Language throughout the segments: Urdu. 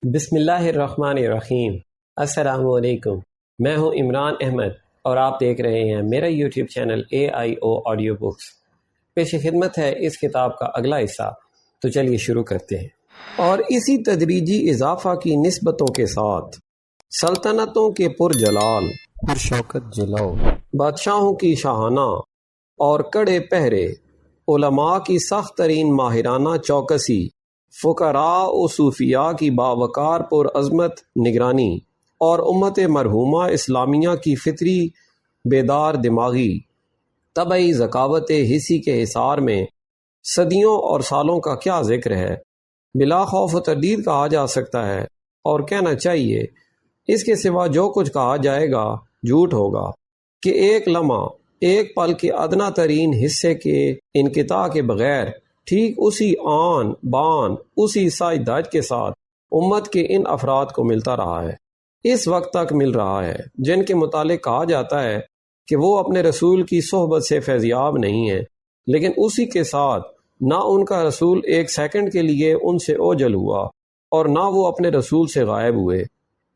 بسم اللہ الرحمن الرحیم۔ السلام علیکم، میں ہوں عمران احمد اور آپ دیکھ رہے ہیں میرا YouTube channel AIO audio books. پیش خدمت ہے اس کتاب کا اگلا حصہ، تو چلیے شروع کرتے ہیں۔ اور اسی تدریجی اضافہ کی نسبتوں کے ساتھ سلطنتوں کے پرجلال پرشوکت جلو، بادشاہوں کی شاہانہ اور کڑے پہرے، علماء کی سخت ترین ماہرانہ چوکسی، فقراء و صوفیاء کی باوقار پر عظمت نگرانی، اور امت مرحومہ اسلامیہ کی فطری بیدار دماغی طبعی ذکاوت حسی کے حصار میں صدیوں اور سالوں کا کیا ذکر ہے۔ بلا خوف و تردید کہا جا سکتا ہے، اور کہنا چاہیے اس کے سوا جو کچھ کہا جائے گا جھوٹ ہوگا، کہ ایک لمحہ، ایک پل کے ادنا ترین حصے کے انقطاع کے بغیر ٹھیک اسی آن بان، اسی سائے دھاج کے ساتھ امت کے ان افراد کو ملتا رہا ہے، اس وقت تک مل رہا ہے، جن کے متعلق کہا جاتا ہے کہ وہ اپنے رسول کی صحبت سے فیضیاب نہیں ہیں، لیکن اسی کے ساتھ نہ ان کا رسول ایک سیکنڈ کے لیے ان سے اوجل ہوا اور نہ وہ اپنے رسول سے غائب ہوئے۔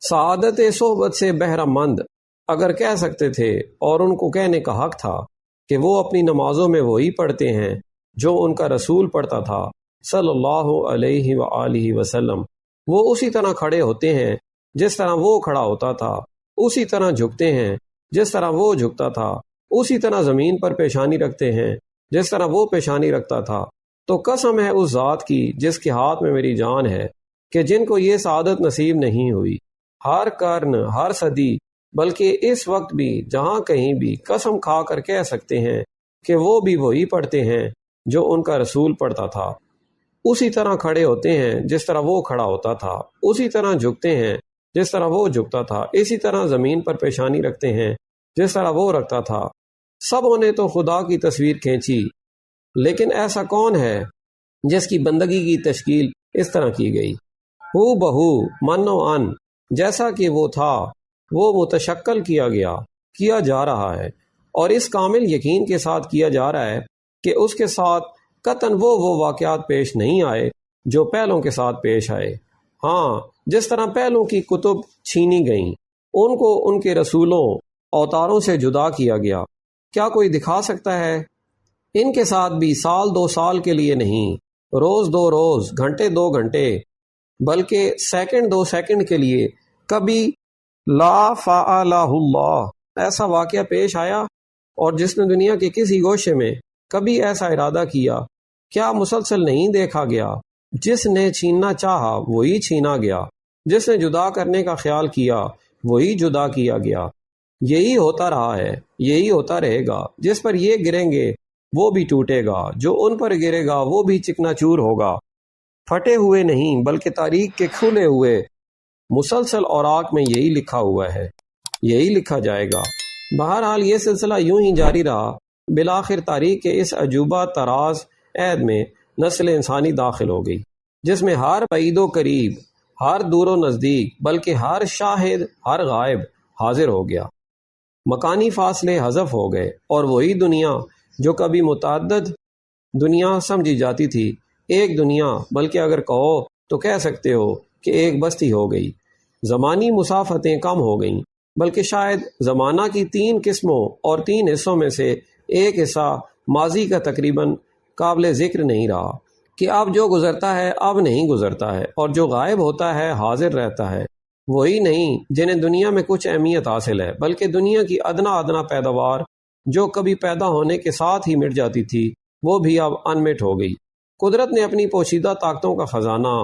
سعادت صحبت سے بہرہ مند اگر کہہ سکتے تھے، اور ان کو کہنے کا حق تھا کہ وہ اپنی نمازوں میں وہی پڑھتے ہیں جو ان کا رسول پڑھتا تھا صلی اللہ علیہ وآلہ وسلم۔ وہ اسی طرح کھڑے ہوتے ہیں جس طرح وہ کھڑا ہوتا تھا، اسی طرح جھکتے ہیں جس طرح وہ جھکتا تھا، اسی طرح زمین پر پیشانی رکھتے ہیں جس طرح وہ پیشانی رکھتا تھا۔ تو قسم ہے اس ذات کی جس کے ہاتھ میں میری جان ہے، کہ جن کو یہ سعادت نصیب نہیں ہوئی، ہر قرن، ہر صدی، بلکہ اس وقت بھی جہاں کہیں بھی قسم کھا کر کہہ سکتے ہیں کہ وہ بھی وہی پڑھتے ہیں جو ان کا رسول پڑھتا تھا، اسی طرح کھڑے ہوتے ہیں جس طرح وہ کھڑا ہوتا تھا، اسی طرح جھکتے ہیں جس طرح وہ جھکتا تھا، اسی طرح زمین پر پیشانی رکھتے ہیں جس طرح وہ رکھتا تھا۔ سبوں نے تو خدا کی تصویر کھینچی، لیکن ایسا کون ہے جس کی بندگی کی تشکیل اس طرح کی گئی؟ ہو بہو من و ان، جیسا کہ وہ تھا وہ متشکل کیا جا رہا ہے، اور اس کامل یقین کے ساتھ کیا جا رہا ہے کہ اس کے ساتھ قطعاً وہ واقعات پیش نہیں آئے جو پہلوں کے ساتھ پیش آئے۔ ہاں، جس طرح پہلوں کی کتب چھینی گئیں، ان کو ان کے رسولوں اوتاروں سے جدا کیا گیا، کیا کوئی دکھا سکتا ہے؟ ان کے ساتھ بھی سال 2 سال کے لیے نہیں، روز 2 روز، گھنٹے 2 گھنٹے، بلکہ سیکنڈ 2 سیکنڈ کے لیے کبھی لا فعلہ اللہ ایسا واقعہ پیش آیا؟ اور جس نے دنیا کے کسی گوشے میں کبھی ایسا ارادہ کیا، کیا مسلسل نہیں دیکھا گیا؟ جس نے چھیننا چاہا وہی چھینا گیا، جس نے جدا کرنے کا خیال کیا وہی جدا کیا گیا۔ یہی ہوتا رہا ہے، یہی ہوتا رہے گا۔ جس پر یہ گریں گے وہ بھی ٹوٹے گا، جو ان پر گرے گا وہ بھی چکنا چور ہوگا۔ پھٹے ہوئے نہیں بلکہ تاریخ کے کھلے ہوئے مسلسل اوراق میں یہی لکھا ہوا ہے، یہی لکھا جائے گا۔ بہرحال یہ سلسلہ یوں ہی جاری رہا، بالآخر تاریخ کے اس عجوبہ تراز عہد میں نسل انسانی داخل ہو گئی، جس میں ہر بعید و قریب، ہر دور و نزدیک، بلکہ ہر شاہد، ہر غائب حاضر ہو گیا۔ مکانی فاصلے حذف ہو گئے، اور وہی دنیا جو کبھی متعدد دنیا سمجھی جاتی تھی، ایک دنیا، بلکہ اگر کہو تو کہہ سکتے ہو کہ ایک بستی ہو گئی۔ زمانی مسافتیں کم ہو گئیں، بلکہ شاید زمانہ کی 3 قسموں اور 3 حصوں میں سے ایک حصہ ماضی کا تقریباً قابل ذکر نہیں رہا، کہ اب جو گزرتا ہے اب نہیں گزرتا ہے، اور جو غائب ہوتا ہے حاضر رہتا ہے۔ وہی نہیں جنہیں دنیا میں کچھ اہمیت حاصل ہے، بلکہ دنیا کی ادنا پیداوار جو کبھی پیدا ہونے کے ساتھ ہی مٹ جاتی تھی، وہ بھی اب انمٹ ہو گئی۔ قدرت نے اپنی پوشیدہ طاقتوں کا خزانہ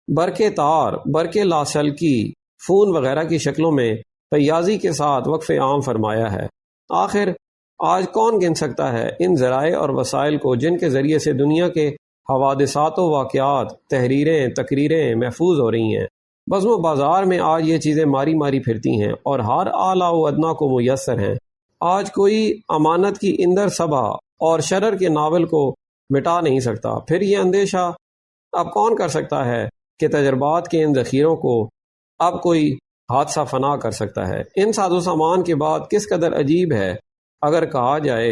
برقے تار، برقے لاسلکی، فون وغیرہ کی شکلوں میں فیاضی کے ساتھ وقف عام فرمایا ہے۔ آخر آج کون گن سکتا ہے ان ذرائع اور وسائل کو جن کے ذریعے سے دنیا کے حوادثات و واقعات، تحریریں، تقریریں محفوظ ہو رہی ہیں۔ بزم و بازار میں آج یہ چیزیں ماری ماری پھرتی ہیں اور ہر اعلیٰ و ادنا کو میسر ہیں۔ آج کوئی امانت کی اندر صبا اور شرر کے ناول کو مٹا نہیں سکتا۔ پھر یہ اندیشہ اب کون کر سکتا ہے کہ تجربات کے ان ذخیروں کو اب کوئی حادثہ فنا کر سکتا ہے؟ ان ساز و سامان کے بعد کس قدر عجیب ہے اگر کہا جائے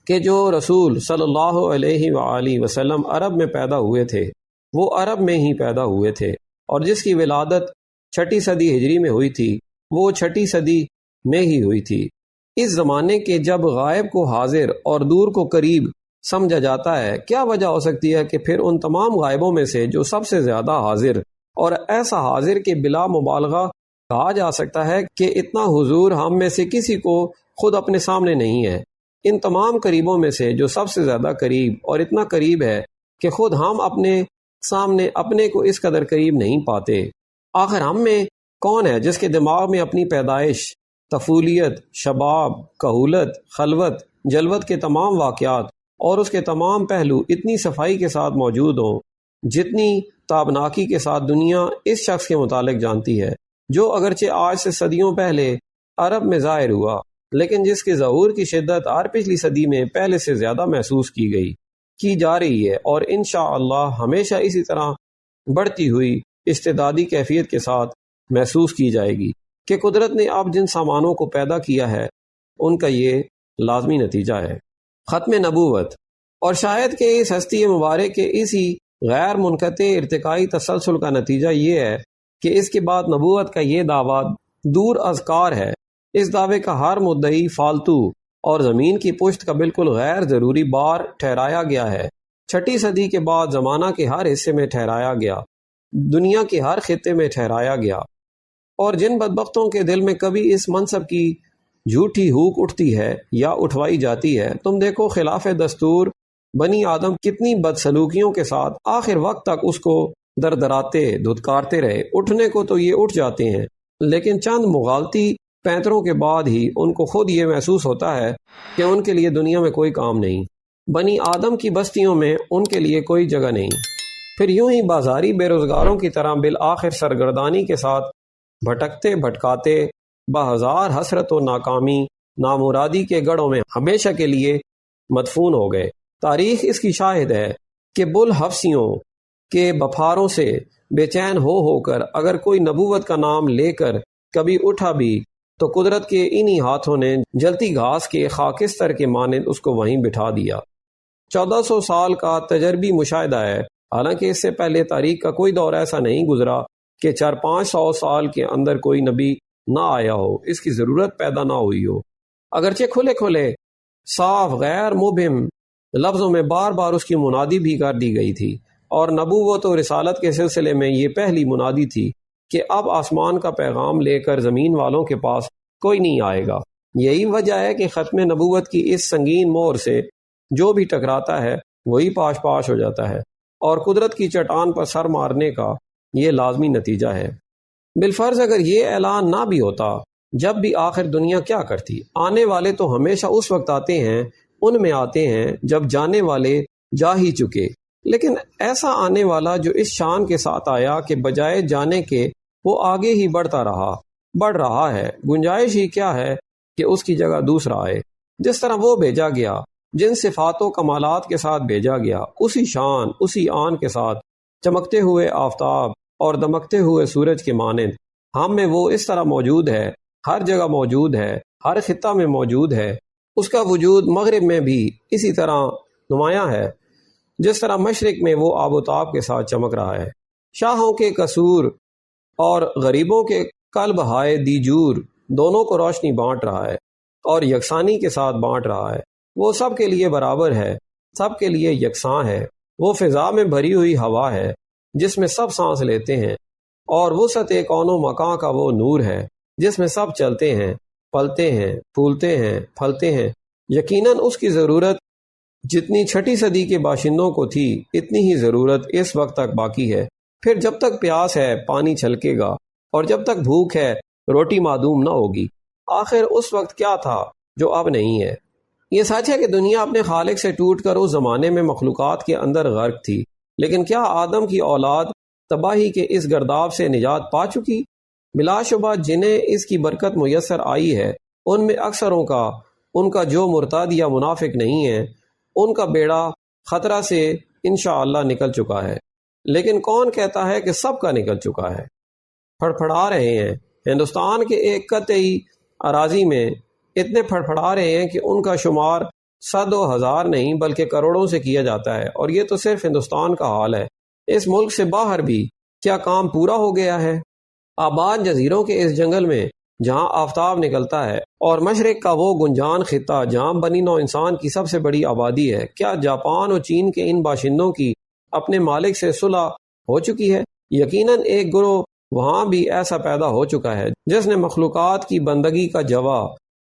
کہ جو رسول صلی اللہ علیہ وآلہ وسلم عرب میں پیدا ہوئے تھے، وہ عرب میں ہی پیدا ہوئے تھے، اور جس کی ولادت 6 صدی ہجری میں ہوئی تھی وہ 6 صدی میں ہی ہوئی تھی۔ اس زمانے کے جب غائب کو حاضر اور دور کو قریب سمجھا جاتا ہے، کیا وجہ ہو سکتی ہے کہ پھر ان تمام غائبوں میں سے جو سب سے زیادہ حاضر اور ایسا حاضر کہ بلا مبالغہ کہا جا سکتا ہے کہ اتنا حضور ہم میں سے کسی کو خود اپنے سامنے نہیں ہے، ان تمام قریبوں میں سے جو سب سے زیادہ قریب اور اتنا قریب ہے کہ خود ہم اپنے سامنے اپنے کو اس قدر قریب نہیں پاتے۔ آخر ہم میں کون ہے جس کے دماغ میں اپنی پیدائش، طفولیت، شباب، کہولت، خلوت، جلوت کے تمام واقعات اور اس کے تمام پہلو اتنی صفائی کے ساتھ موجود ہوں جتنی تابناکی کے ساتھ دنیا اس شخص کے متعلق جانتی ہے، جو اگرچہ آج سے صدیوں پہلے عرب میں ظاہر ہوا، لیکن جس کے ظہور کی شدت ہر پچھلی صدی میں پہلے سے زیادہ محسوس کی جا رہی ہے، اور انشاءاللہ ہمیشہ اسی طرح بڑھتی ہوئی استعدادی کیفیت کے ساتھ محسوس کی جائے گی کہ قدرت نے اب جن سامانوں کو پیدا کیا ہے ان کا یہ لازمی نتیجہ ہے۔ ختم نبوت، اور شاید کہ اس ہستی مبارک کے اسی غیر منقطع ارتقائی تسلسل کا نتیجہ یہ ہے کہ اس کے بعد نبوت کا یہ دعویٰ دور از کار ہے۔ اس دعوے کا ہر مدعی فالتو اور زمین کی پشت کا بالکل غیر ضروری بار ٹھہرایا گیا ہے۔ 6 صدی کے بعد زمانہ کے ہر حصے میں ٹھہرایا گیا، دنیا کے ہر خطے میں ٹھہرایا گیا، اور جن بدبختوں کے دل میں کبھی اس منصب کی جھوٹی ہوک اٹھتی ہے یا اٹھوائی جاتی ہے، تم دیکھو خلاف دستور بنی آدم کتنی بدسلوکیوں کے ساتھ آخر وقت تک اس کو دردراتے دھتکارتے رہے۔ اٹھنے کو تو یہ اٹھ جاتے ہیں، لیکن چند مغالطی پینتروں کے بعد ہی ان کو خود یہ محسوس ہوتا ہے کہ ان کے لیے دنیا میں کوئی کام نہیں، بنی آدم کی بستیوں میں ان کے لیے کوئی جگہ نہیں۔ پھر یوں ہی بازاری بے روزگاروں کی طرح بالآخر سرگردانی کے ساتھ بھٹکتے بھٹکاتے بہزار حسرت و ناکامی نامرادی کے گڑھوں میں ہمیشہ کے لیے مدفون ہو گئے۔ تاریخ اس کی شاہد ہے کہ بل حفصیوں کے بپھاروں سے بے چین ہو کر اگر کوئی نبوت کا نام لے کر کبھی اٹھا بھی تو قدرت کے انہی ہاتھوں نے جلتی گھاس کے خاکستر کے مانند اس کو وہیں بٹھا دیا۔ 1400 سال کا تجربی مشاہدہ ہے، حالانکہ اس سے پہلے تاریخ کا کوئی دور ایسا نہیں گزرا کہ 400-500 سال کے اندر کوئی نبی نہ آیا ہو، اس کی ضرورت پیدا نہ ہوئی ہو۔ اگرچہ کھلے کھلے صاف غیر مبہم لفظوں میں بار بار اس کی منادی بھی کر دی گئی تھی، اور نبوت و رسالت کے سلسلے میں یہ پہلی منادی تھی کہ اب آسمان کا پیغام لے کر زمین والوں کے پاس کوئی نہیں آئے گا۔ یہی وجہ ہے کہ ختم نبوت کی اس سنگین مہر سے جو بھی ٹکراتا ہے وہی پاش پاش ہو جاتا ہے، اور قدرت کی چٹان پر سر مارنے کا یہ لازمی نتیجہ ہے۔ بالفرض اگر یہ اعلان نہ بھی ہوتا، جب بھی آخر دنیا کیا کرتی؟ آنے والے تو ہمیشہ اس وقت آتے ہیں، ان میں آتے ہیں جب جانے والے جا ہی چکے، لیکن ایسا آنے والا جو اس شان کے ساتھ آیا کہ بجائے جانے کے وہ آگے ہی بڑھتا رہا، بڑھ رہا ہے، گنجائش ہی کیا ہے کہ اس کی جگہ دوسرا آئے۔ جس طرح وہ بھیجا گیا، جن صفات و کمالات کے ساتھ بھیجا گیا، اسی شان اسی آن کے ساتھ چمکتے ہوئے آفتاب اور دمکتے ہوئے سورج کے مانند ہم میں وہ اس طرح موجود ہے، ہر جگہ موجود ہے، ہر خطہ میں موجود ہے۔ اس کا وجود مغرب میں بھی اسی طرح نمایاں ہے جس طرح مشرق میں وہ آب و تاب کے ساتھ چمک رہا ہے۔ شاہوں کے قصور اور غریبوں کے قلب ہائے دیجور دونوں کو روشنی بانٹ رہا ہے اور یکسانی کے ساتھ بانٹ رہا ہے۔ وہ سب کے لیے برابر ہے، سب کے لیے یکساں ہے۔ وہ فضا میں بھری ہوئی ہوا ہے جس میں سب سانس لیتے ہیں، اور وسعت کون و مکان کا وہ نور ہے جس میں سب چلتے ہیں، پلتے ہیں، پھولتے ہیں، پھلتے ہیں۔ یقیناً اس کی ضرورت جتنی 6 صدی کے باشندوں کو تھی اتنی ہی ضرورت اس وقت تک باقی ہے۔ پھر جب تک پیاس ہے پانی چھلکے گا، اور جب تک بھوک ہے روٹی معدوم نہ ہوگی۔ آخر اس وقت کیا تھا جو اب نہیں ہے؟ یہ سچ ہے کہ دنیا اپنے خالق سے ٹوٹ کر اس زمانے میں مخلوقات کے اندر غرق تھی، لیکن کیا آدم کی اولاد تباہی کے اس گرداب سے نجات پا چکی؟ بلا شبہ جنہیں اس کی برکت میسر آئی ہے ان میں اکثروں کا، ان کا جو مرتد یا منافق نہیں ہے، ان کا بیڑا خطرہ سے انشاءاللہ نکل چکا ہے۔ لیکن کون کہتا ہے کہ سب کا نکل چکا ہے؟ پھڑپھڑا رہے ہیں۔ ہندوستان کے ایک قطعی اراضی میں اتنے پھڑپھڑا رہے ہیں کہ ان کا شمار 100 و 1000 نہیں بلکہ کروڑوں سے کیا جاتا ہے، اور یہ تو صرف ہندوستان کا حال ہے۔ اس ملک سے باہر بھی کیا کام پورا ہو گیا ہے؟ آباد جزیروں کے اس جنگل میں جہاں آفتاب نکلتا ہے اور مشرق کا وہ گنجان خطہ جہاں بنی نوع انسان کی سب سے بڑی آبادی ہے، کیا جاپان اور چین کے ان باشندوں کی اپنے مالک سے صلح ہو چکی ہے؟ یقیناً ایک گروہ وہاں بھی ایسا پیدا ہو چکا ہے جس نے مخلوقات کی بندگی کا جوا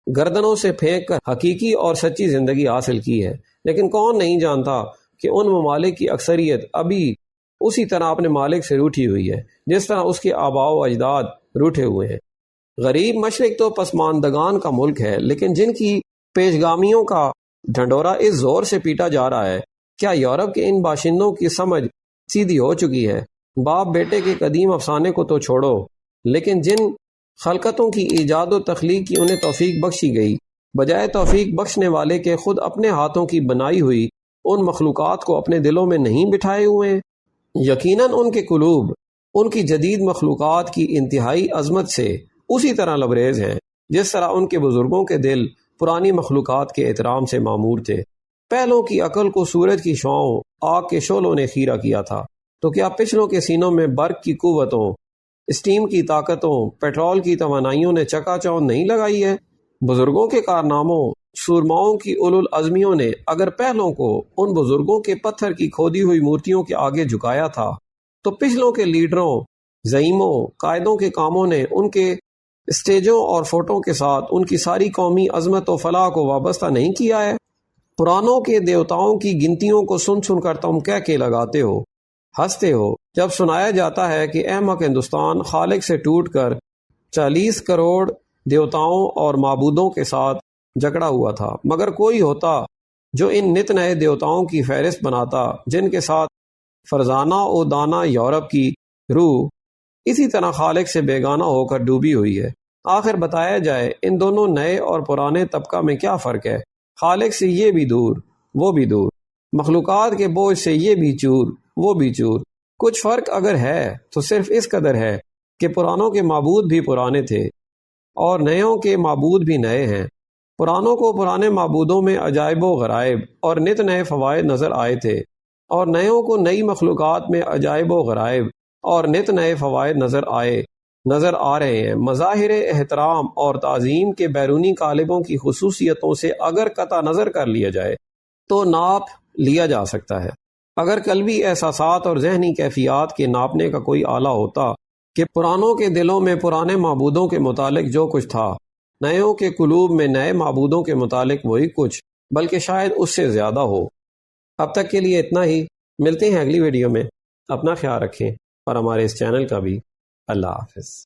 گردنوں سے پھینک کر حقیقی اور سچی زندگی حاصل کی ہے، لیکن کون نہیں جانتا کہ ان ممالک کی اکثریت ابھی اسی طرح اپنے مالک سے روٹھی ہوئی ہے جس طرح اس کے آباء و اجداد روٹھے ہوئے ہیں۔ غریب مشرق تو پسماندگان کا ملک ہے، لیکن جن کی پیشگامیوں کا ڈھنڈورا اس زور سے پیٹا جا رہا ہے، کیا یورپ کے ان باشندوں کی سمجھ سیدھی ہو چکی ہے؟ باپ بیٹے کے قدیم افسانے کو تو چھوڑو، لیکن جن خلقتوں کی ایجاد و تخلیق کی انہیں توفیق بخشی گئی، بجائے توفیق بخشنے والے کے خود اپنے ہاتھوں کی بنائی ہوئی ان مخلوقات کو اپنے دلوں میں نہیں بٹھائے ہوئے ہیں۔ یقیناً ان کے قلوب ان کی جدید مخلوقات کی انتہائی عظمت سے اسی طرح لبریز ہیں جس طرح ان کے بزرگوں کے دل پرانی مخلوقات کے احترام سے معمور تھے۔ پہلوں کی عقل کو سورج کی شعاؤں، آگ کے شعلوں نے خیرہ کیا تھا، تو کیا پچھلوں کے سینوں میں برق کی قوتوں، اسٹیم کی طاقتوں، پیٹرول کی توانائیوں نے چکا چوند نہیں لگائی ہے؟ بزرگوں کے کارناموں، سورماؤں کی اولو العزمیوں نے اگر پہلوں کو ان بزرگوں کے پتھر کی کھودی ہوئی مورتیوں کے آگے جھکایا تھا، تو پچھلوں کے لیڈروں، زعیموں، قائدوں کے کاموں نے ان کے اسٹیجوں اور فوٹوں کے ساتھ ان کی ساری قومی عظمت و فلاح کو وابستہ نہیں کیا ہے؟ پرانوں کے دیوتاؤں کی گنتیوں کو سن سن کر تم کہہ کے لگاتے ہو، ہنستے ہو جب سنایا جاتا ہے کہ احمق ہندوستان خالق سے ٹوٹ کر 40 کروڑ دیوتاؤں اور معبودوں کے ساتھ جکڑا ہوا تھا، مگر کوئی ہوتا جو ان نت نئے دیوتاؤں کی فہرست بناتا جن کے ساتھ فرزانہ و دانا یورپ کی روح اسی طرح خالق سے بیگانہ ہو کر ڈوبی ہوئی ہے۔ آخر بتایا جائے ان دونوں نئے اور پرانے طبقہ میں کیا فرق ہے؟ خالق سے یہ بھی دور وہ بھی دور، مخلوقات کے بوجھ سے یہ بھی چور وہ بھی چور۔ کچھ فرق اگر ہے تو صرف اس قدر ہے کہ پرانوں کے معبود بھی پرانے تھے اور نیوں کے معبود بھی نئے ہیں۔ پرانوں کو پرانے معبودوں میں عجائب و غرائب اور نت نئے فوائد نظر آئے تھے، اور نیوں کو نئی مخلوقات میں عجائب و غرائب اور نت نئے فوائد نظر آ رہے ہیں۔ مظاہر احترام اور تعظیم کے بیرونی قالبوں کی خصوصیتوں سے اگر قطع نظر کر لیا جائے تو ناپ لیا جا سکتا ہے۔ اگر قلبی احساسات اور ذہنی کیفیات کے ناپنے کا کوئی آلہ ہوتا کہ پرانوں کے دلوں میں پرانے معبودوں کے متعلق جو کچھ تھا، نیوں کے قلوب میں نئے معبودوں کے متعلق وہی کچھ، بلکہ شاید اس سے زیادہ ہو۔ اب تک کے لیے اتنا ہی، ملتے ہیں اگلی ویڈیو میں۔ اپنا خیال رکھیں اور ہمارے اس چینل کا بھی۔ اللہ حافظ۔